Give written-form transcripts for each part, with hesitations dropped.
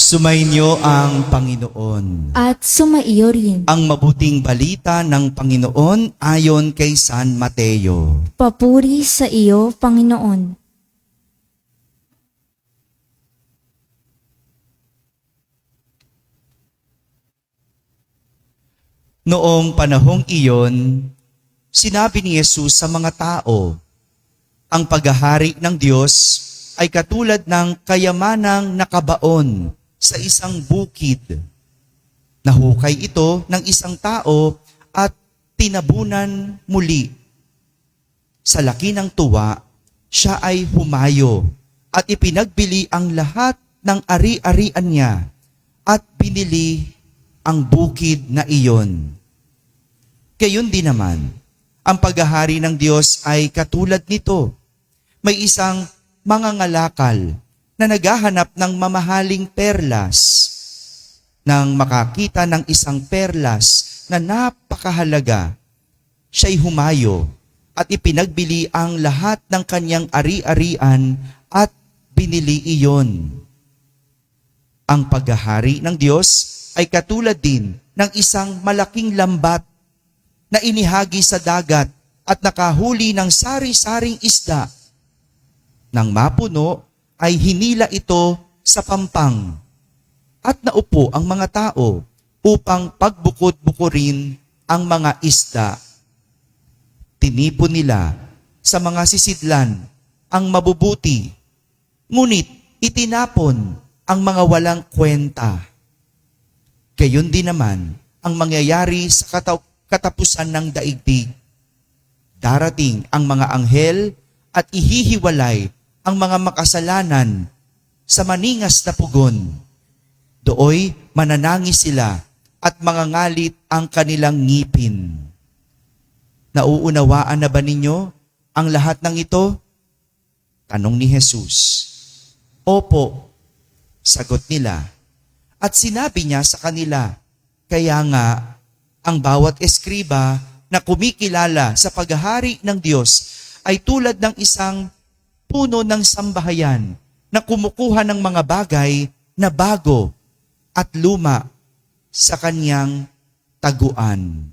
Sumainyo ang Panginoon. At sumaiyo rin. Ang mabuting balita ng Panginoon ayon kay San Mateo. Papuri sa iyo, Panginoon. Noong panahong iyon, sinabi ni Jesus sa mga tao, ang paghahari ng Diyos ay katulad ng kayamanang nakabaon sa isang bukid. Nahukay ito ng isang tao at tinabunan muli. Sa laki ng tuwa, siya ay humayo at ipinagbili ang lahat ng ari-arian niya at binili ang bukid na iyon. Gayon din naman, ang paghahari ng Diyos ay katulad nito. May isang mangangalakal na naghahanap ng mamahaling perlas. Nang makakita ng isang perlas na napakahalaga, siya'y humayo at ipinagbili ang lahat ng kanyang ari-arian at binili iyon. Ang paghahari ng Diyos ay katulad din ng isang malaking lambat na inihagi sa dagat at nakahuli ng sari-saring isda. Nang mapuno, ay hinila ito sa pampang at naupo ang mga tao upang pagbukod-bukurin ang mga isda. Tinipon nila sa mga sisidlan ang mabubuti, ngunit itinapon ang mga walang kwenta. Gayon din naman ang mangyayari sa katapusan ng daigdig. Darating ang mga anghel at ihihiwalay ang mga makasalanan sa maningas na pugon. Dooy mananangis sila at mangangalit ang kanilang ngipin. Nauunawaan na ba ninyo ang lahat ng ito? Tanong ni Jesus. Opo, sagot nila. At sinabi niya sa kanila, kaya nga, ang bawat eskriba na kumikilala sa paghahari ng Diyos ay tulad ng isang puno ng sambahayan na kumukuha ng mga bagay na bago at luma sa kanyang taguan.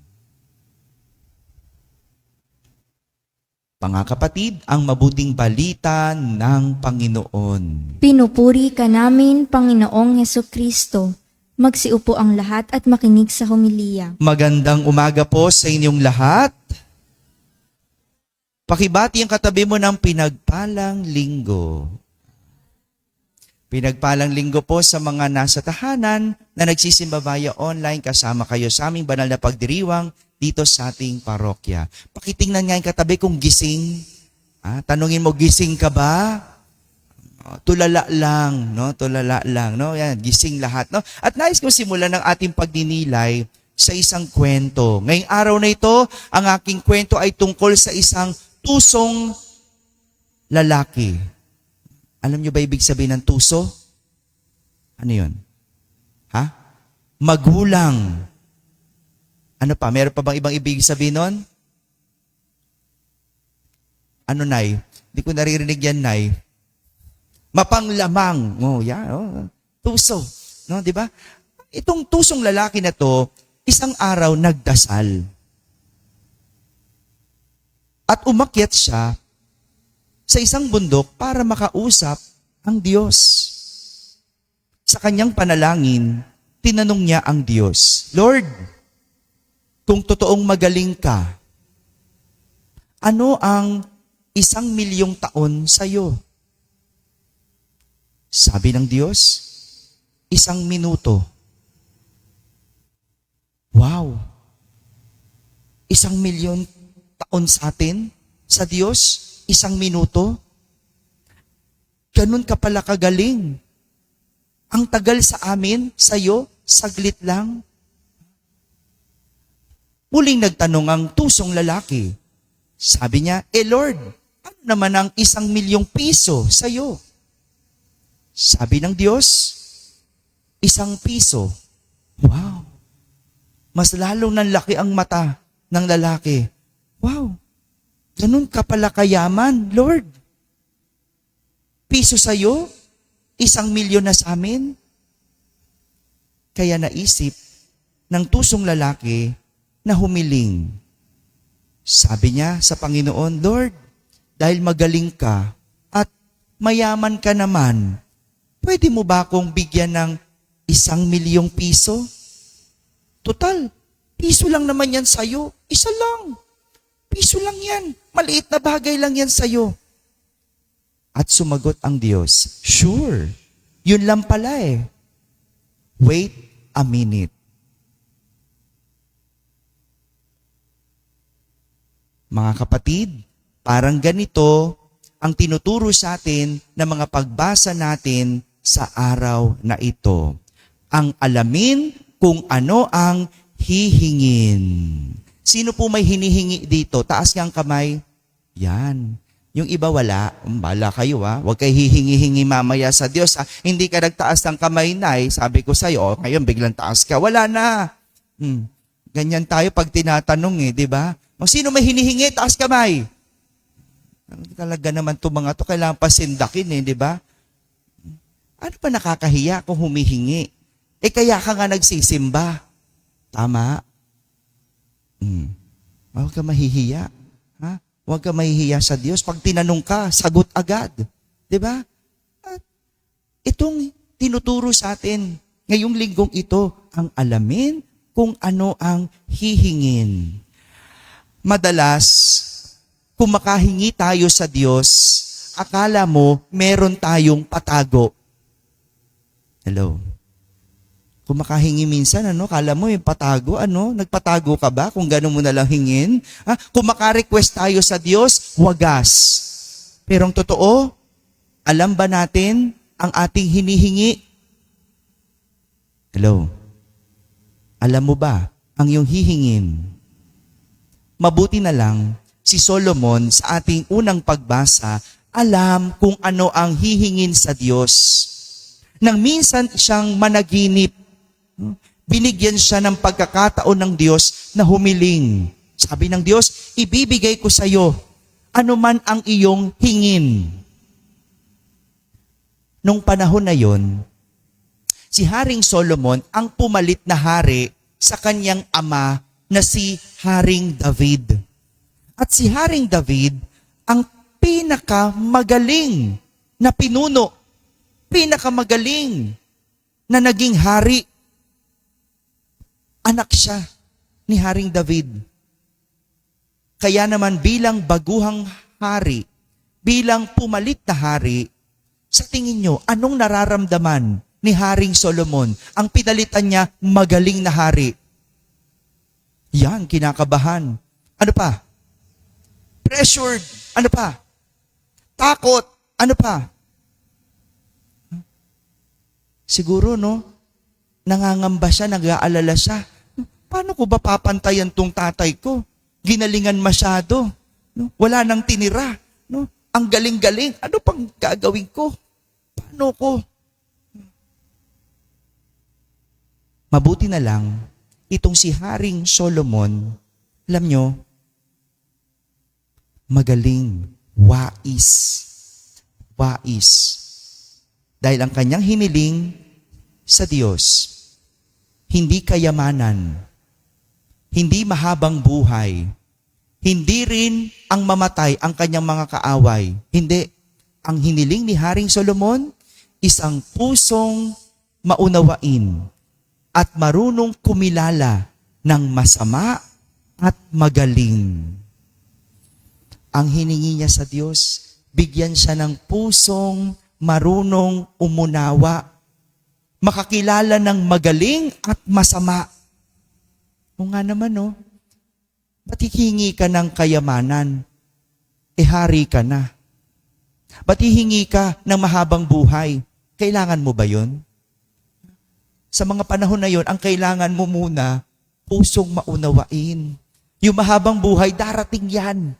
Mga kapatid, ang mabuting balita ng Panginoon. Pinupuri ka namin, Panginoong Hesukristo. Magsiupo ang lahat at makinig sa homilya. Magandang umaga po sa inyong lahat. Pakibati ang katabi mo ng pinagpalang linggo. Pinagpalang linggo po sa mga nasa tahanan na nagsisimba via online kasama kayo sa aming banal na pagdiriwang dito sa ating parokya. Pakitingnan nga yung katabi kung gising. Tanungin mo, gising ka ba? Tulala lang, no? Tulala lang, no? Yan, gising lahat, no? At nais ko simulan ng ating pagdinilay sa isang kwento. Ngayong araw na ito, ang aking kwento ay tungkol sa isang tusong lalaki. Alam niyo ba ibig sabihin ng tuso? Ano yun? Magulang. Ano pa? Meron pa bang ibang ibig sabihin nun? Ano, Nay? Hindi ko naririnig yan, Nay. Mapanglamang. Tuso. No, di ba? Itong tusong lalaki na to, isang araw nagdasal. At umakyat siya sa isang bundok para makausap ang Diyos. Sa kanyang panalangin, tinanong niya ang Diyos, Lord, kung totoong magaling ka, ano ang 1,000,000 taon sa iyo? Sabi ng Diyos, 1 minuto. Wow! 1,000,000 taon sa atin, sa Diyos, 1 minuto? Ganun ka pala kagaling. Ang tagal sa amin, sa iyo, saglit lang. Muling nagtanong ang tusong lalaki. Sabi niya, Lord, ano naman ang 1,000,000 piso sa iyo? Sabi ng Diyos, 1 piso. Wow! Mas lalong nanlaki ang mata ng lalaki. Wow! Ganun ka pala kayaman, Lord. Piso sa'yo, 1,000,000 na sa amin. Kaya naisip ng tusong lalaki na humiling. Sabi niya sa Panginoon, Lord, dahil magaling ka at mayaman ka naman, pwede mo ba akong bigyan ng 1,000,000 piso? Total, piso lang naman yan sa'yo. Isa lang. Piso lang yan. Maliit na bagay lang yan sa'yo. At sumagot ang Diyos, sure, yun lang pala eh. Wait a minute. Mga kapatid, parang ganito ang tinuturo sa atin ng mga pagbasa natin sa araw na ito. Ang alamin kung ano ang hihingin. Sino po may hinihingi dito? Taas nga ang kamay. Yan. Yung iba wala. Bala kayo ha. Huwag kayo hihingi-hingi mamaya sa Diyos ha. Hindi ka nagtaas ng kamay na sabi ko sa'yo, ngayon biglang taas ka. Wala na. Ganyan tayo pag tinatanong di ba? O sino may hinihingi? Taas kamay. Talaga naman itong mga to kailangan pasindakin di ba? Ano pa nakakahiya kung humihingi? Kaya ka nga nagsisimba. Tama? Huwag ka mahihiya. Ha? Huwag ka mahihiya sa Diyos. Pag tinanong ka, sagot agad. Di ba? At itong tinuturo sa atin ngayong linggong ito, ang alamin kung ano ang hihingin. Madalas, kung makahingi tayo sa Diyos, akala mo meron tayong patago. Hello? Kung makahingi minsan, kala mo yung patago, nagpatago ka ba kung gano'n mo nalang hingin? Kung makarequest tayo sa Diyos, wagas. Pero ang totoo, alam ba natin ang ating hinihingi? Hello? Alam mo ba ang iyong hihingin? Mabuti na lang, si Solomon sa ating unang pagbasa, alam kung ano ang hihingin sa Diyos. Nang minsan siyang managinip, binigyan siya ng pagkakataon ng Diyos na humiling. Sabi ng Diyos, ibibigay ko sa iyo anuman ang iyong hingin. Nung panahon na yon, si Haring Solomon ang pumalit na hari sa kanyang ama na si Haring David. At si Haring David ang pinakamagaling na pinuno, pinakamagaling na naging hari. Anak siya ni Haring David. Kaya naman bilang baguhang hari, bilang pumalit na hari, sa tingin nyo, anong nararamdaman ni Haring Solomon? Ang pinalitan niya, magaling na hari. Yan, kinakabahan. Ano pa? Pressured. Ano pa? Takot. Ano pa? Siguro, nangangamba siya, nag-aalala siya. Paano ko ba papantayan tong tatay ko? Ginalingan masyado. Wala nang tinira. Ang galing-galing. Ano pang gagawin ko? Paano ko? Mabuti na lang, itong si Haring Solomon, alam nyo, magaling, wais. Wais. Dahil ang kanyang hiniling sa Diyos, hindi kayamanan, hindi mahabang buhay, hindi rin ang mamatay ang kanyang mga kaaway. Hindi. Ang hiniling ni Haring Solomon, isang pusong maunawain at marunong kumilala ng masama at magaling. Ang hiningi niya sa Diyos, bigyan siya ng pusong marunong umunawa, makakilala ng magaling at masama. O nga naman, ba't hihingi ka ng kayamanan? Hari ka na. Ba't hihingi ka ng mahabang buhay? Kailangan mo ba yun? Sa mga panahon na yun, ang kailangan mo muna, pusong maunawain. Yung mahabang buhay, darating yan.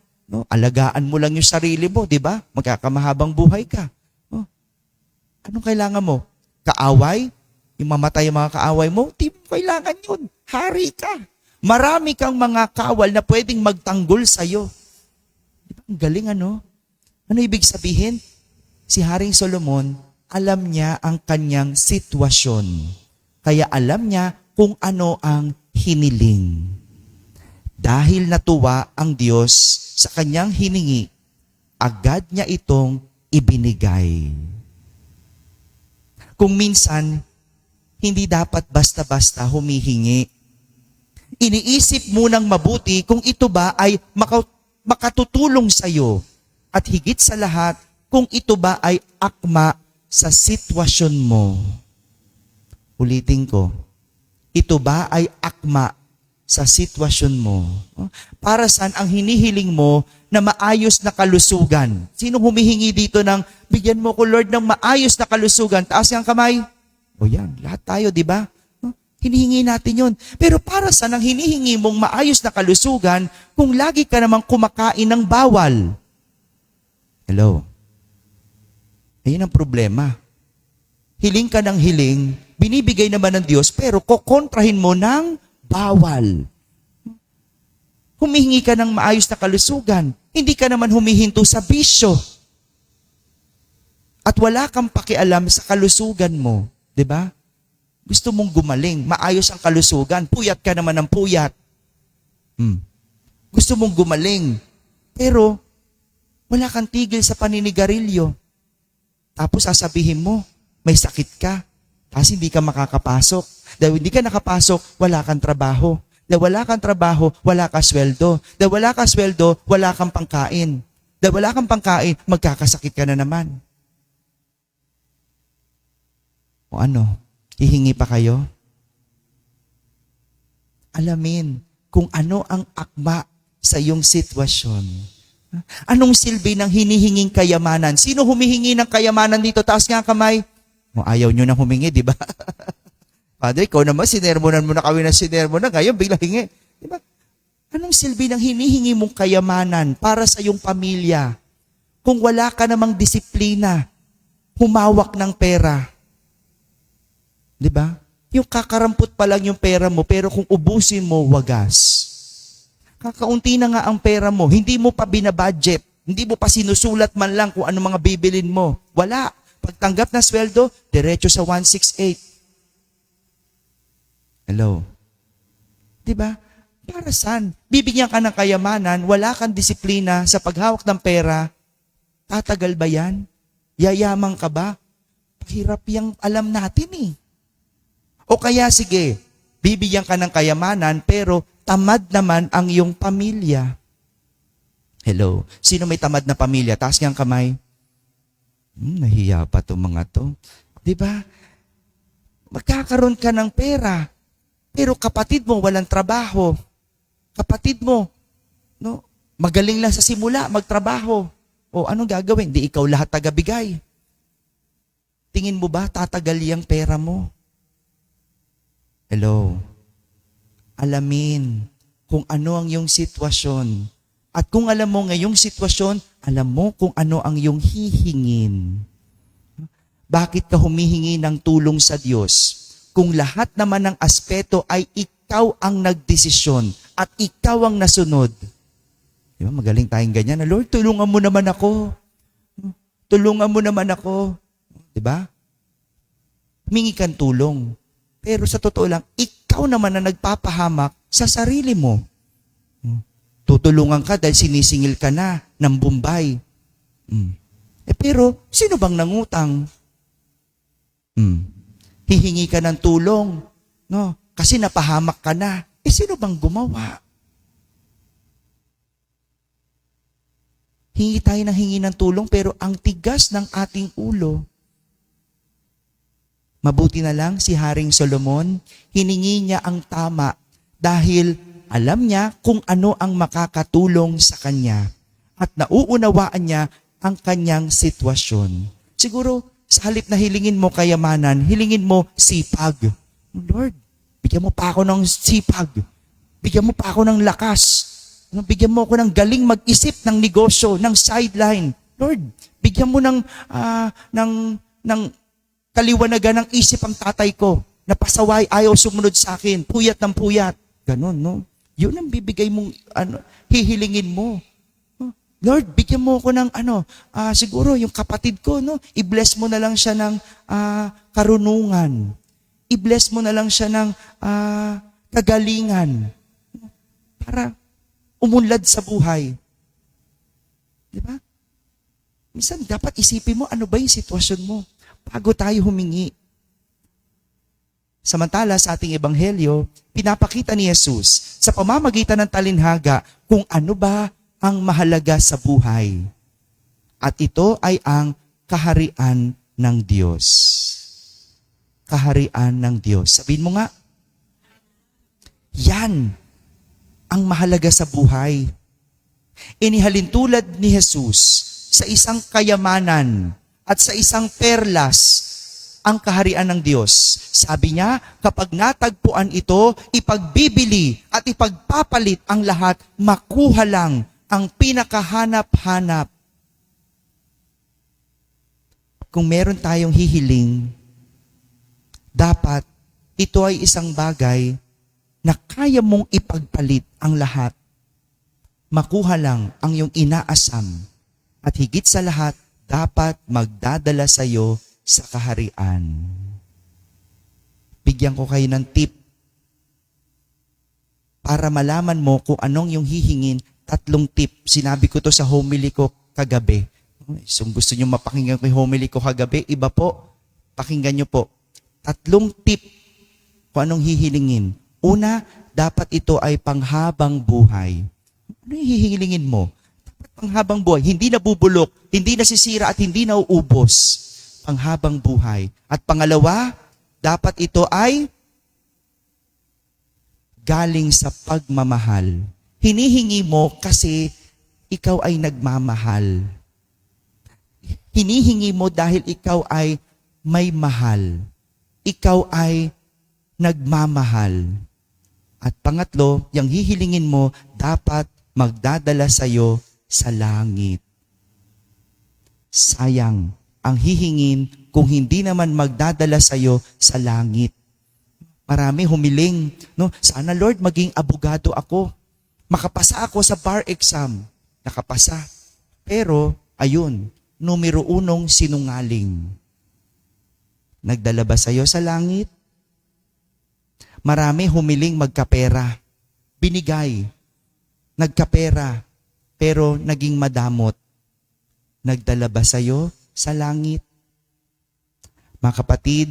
Alagaan mo lang yung sarili mo, di ba? Magkakamahabang buhay ka. Anong kailangan mo? Kaaway? Yung mamatay ang mga kaaway mo? Di mo kailangan yun. Hari ka. Marami kang mga kawal na pwedeng magtanggol sa'yo. Di ba? Ang galing, Ano ibig sabihin? Si Haring Solomon, alam niya ang kanyang sitwasyon. kaya alam niya kung ano ang hiniling. Dahil natuwa ang Diyos sa kanyang hiningi, agad niya itong ibinigay. Kung minsan, hindi dapat basta-basta humihingi. Iniisip munang mabuti kung ito ba ay makatutulong sa iyo. At higit sa lahat, kung ito ba ay akma sa sitwasyon mo. Ulitin ko, ito ba ay akma sa sitwasyon mo? Para saan ang hinihiling mo na maayos na kalusugan? Sino humihingi dito ng, bigyan mo ko Lord ng maayos na kalusugan? Taas ang kamay. O yan, lahat tayo, di ba? Hinihingi natin yun. Pero para saan ang hinihingi mong maayos na kalusugan kung lagi ka namang kumakain ng bawal? Hello? Ayun ang problema. Hiling ka ng hiling, binibigay naman ng Diyos, pero kokontrahin mo ng bawal. Humihingi ka ng maayos na kalusugan, hindi ka naman humihinto sa bisyo. At wala kang pakialam sa kalusugan mo. 'Di ba? Gusto mong gumaling, maayos ang kalusugan, puyat ka naman ng puyat. Gusto mong gumaling, pero wala kang tigil sa paninigarilyo. Tapos sasabihin mo, may sakit ka, kasi hindi ka makakapasok. Dahil hindi ka nakapasok, wala kang trabaho. Dahil wala kang trabaho, wala kang sweldo. Dahil wala kang sweldo, wala kang pangkain. Dahil wala kang pangkain, magkakasakit ka na naman. O ano? Hihingi pa kayo? Alamin kung ano ang akma sa iyong sitwasyon. Anong silbi ng hinihinging kayamanan? Sino humihingi ng kayamanan dito? Taas nga ang kamay. O, ayaw nyo nang humingi, di ba? Padre, ikaw naman, sinermonan mo na kami na sinermonan. Ngayon, bigla hingi. Di ba? Anong silbi ng hinihingi mong kayamanan para sa iyong pamilya? Kung wala ka namang disiplina, humawak ng pera. Di ba? Yung kakarampot pa lang yung pera mo, pero kung ubusin mo, wagas. Kakaunti na nga ang pera mo, hindi mo pa binabudget, hindi mo pa sinusulat man lang kung ano mga bibilin mo. Wala. Pagtanggap na sweldo, diretso sa 168. Hello? Di ba? Para saan? Bibigyan ka ng kayamanan, wala kang disiplina sa paghawak ng pera, tatagal ba yan? Yayamang ka ba? Hirap yung alam natin eh. O kaya sige, bibigyan ka ng kayamanan pero tamad naman ang iyong pamilya. Hello? Sino may tamad na pamilya? Taas niyang kamay. Nahiya pa itong mga to. Diba? Magkakaroon ka ng pera, pero kapatid mo walang trabaho. Kapatid mo, no, magaling lang sa simula, magtrabaho. O anong gagawin? Di ikaw lahat tagabigay. Tingin mo ba tatagal yung pera mo? Hello? Alamin kung ano ang iyong sitwasyon. At kung alam mo ngayong sitwasyon, alam mo kung ano ang iyong hihingin. Bakit ka humihingi ng tulong sa Diyos? Kung lahat naman ng aspeto ay ikaw ang nagdesisyon at ikaw ang nasunod. Diba, magaling tayong ganyan. Lord, tulungan mo naman ako. Tulungan mo naman ako. Diba? Humingi kang tulong. Pero sa totoo lang, ikaw naman na nagpapahamak sa sarili mo. Tutulungan ka dahil sinisingil ka na ng Bombay. Pero, sino bang nangutang? Hihingi ka ng tulong. No? Kasi napahamak ka na. Sino bang gumawa? Hingi tayo ng hingi ng tulong pero ang tigas ng ating ulo. Mabuti na lang si Haring Solomon, hiningi niya ang tama dahil alam niya kung ano ang makakatulong sa kanya at nauunawaan niya ang kanyang sitwasyon. Siguro, sa halip na hilingin mo kayamanan, hilingin mo sipag. Lord, bigyan mo pa ako ng sipag. Bigyan mo pa ako ng lakas. Bigyan mo ako ng galing mag-isip ng negosyo, ng sideline. Lord, bigyan mo ng kaliwanagan ng isip ang tatay ko na pasaway, ayaw sumunod sa akin, puyat ng puyat. Ganon, no? Yun ang bibigay mong, hihilingin mo. Lord, bigyan mo ako ng, siguro yung kapatid ko, no? I-bless mo na lang siya ng karunungan. i-bless mo na lang siya ng kagalingan para umunlad sa buhay. Di ba? Minsan dapat isipin mo ano ba yung sitwasyon mo bago tayo humingi. Samantala sa ating ebanghelyo, pinapakita ni Jesus sa pamamagitan ng talinhaga kung ano ba ang mahalaga sa buhay. At ito ay ang kaharian ng Diyos. Kaharian ng Diyos. Sabihin mo nga, yan ang mahalaga sa buhay. Inihalin tulad ni Jesus sa isang kayamanan at sa isang perlas ang kaharian ng Diyos. Sabi niya, kapag natagpuan ito, ipagbibili at ipagpapalit ang lahat, makuha lang ang pinakahanap-hanap. Kung meron tayong hihiling, dapat ito ay isang bagay na kaya mong ipagpalit ang lahat. Makuha lang ang iyong inaasam. At higit sa lahat, dapat magdadala sa iyo sa kaharian. Bigyan ko kayo ng tip para malaman mo kung anong yung hihingin. 3 tip. Sinabi ko to sa homily ko kagabi. So, gusto nyo mapakinggan ko yung homily ko kagabi, iba po, pakinggan nyo po. 3 tip kung anong hihilingin. Una, dapat ito ay panghabang buhay. Ano yung hihilingin mo? Dapat panghabang buhay. Hindi nabubulok, hindi nasisira at hindi nauubos. Panghabang buhay. At pangalawa, dapat ito ay galing sa pagmamahal. Hinihingi mo kasi ikaw ay nagmamahal. Hinihingi mo dahil ikaw ay may mahal. Ikaw ay nagmamahal. At pangatlo, yung hihilingin mo, dapat magdadala sa'yo sa langit. Sayang ang hihingin kung hindi naman magdadala sa'yo sa langit. Marami humiling, no? Sana Lord, maging abogado ako. Makapasa ako sa bar exam. Nakapasa. Pero, ayun, numero 1 sinungaling. Nagdala ba sa'yo sa langit? Marami humiling magkapera. Binigay. Nagkapera. Pero naging madamot. Nagdala ba sa'yo sa langit? Mga kapatid,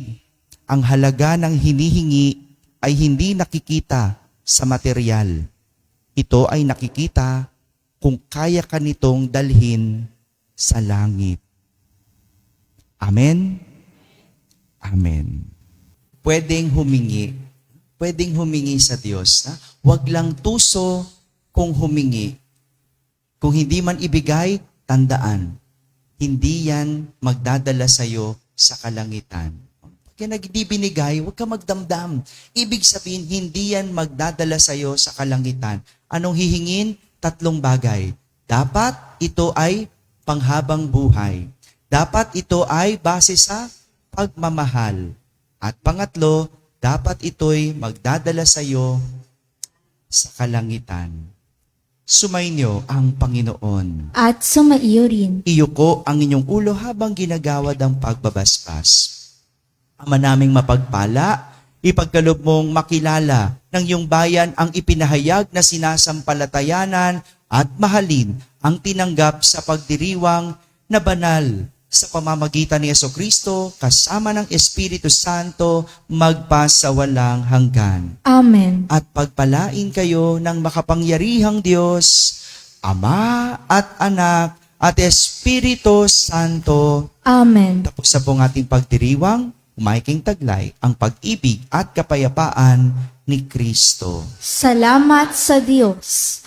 ang halaga ng hinihingi ay hindi nakikita sa material. Ito ay nakikita kung kaya ka nitong dalhin sa langit. Amen? Amen. Pwedeng humingi sa Diyos. Ha? Huwag lang tuso kung humingi. Kung hindi man ibigay, tandaan. Hindi yan magdadala sa'yo sa kalangitan. Pag yan hindi binigay, huwag ka magdamdam. Ibig sabihin, hindi yan magdadala sa'yo sa kalangitan. Anong hihingin? 3 bagay. Dapat ito ay panghabang buhay. Dapat ito ay base sa pagmamahal. At pangatlo, dapat ito'y magdadala sa iyo sa kalangitan. Sumainyo ang Panginoon. At sumaiyo rin. Iyuko ang inyong ulo habang ginagawad ang pagbabasbas. Ama naming mapagpala, ipagkaloob mong makilala ng iyong bayan ang ipinahayag na sinasampalatayanan at mahalin ang tinanggap sa pagdiriwang na banal sa pamamagitan ni Jesucristo kasama ng Espiritu Santo magpasawalang hanggan. Amen. At pagpalain kayo ng makapangyarihang Diyos, Ama at Anak at Espiritu Santo. Amen. Tapos na po ang ating pagdiriwang, umaking taglay ang pag-ibig at kapayapaan ni Kristo. Salamat sa Diyos.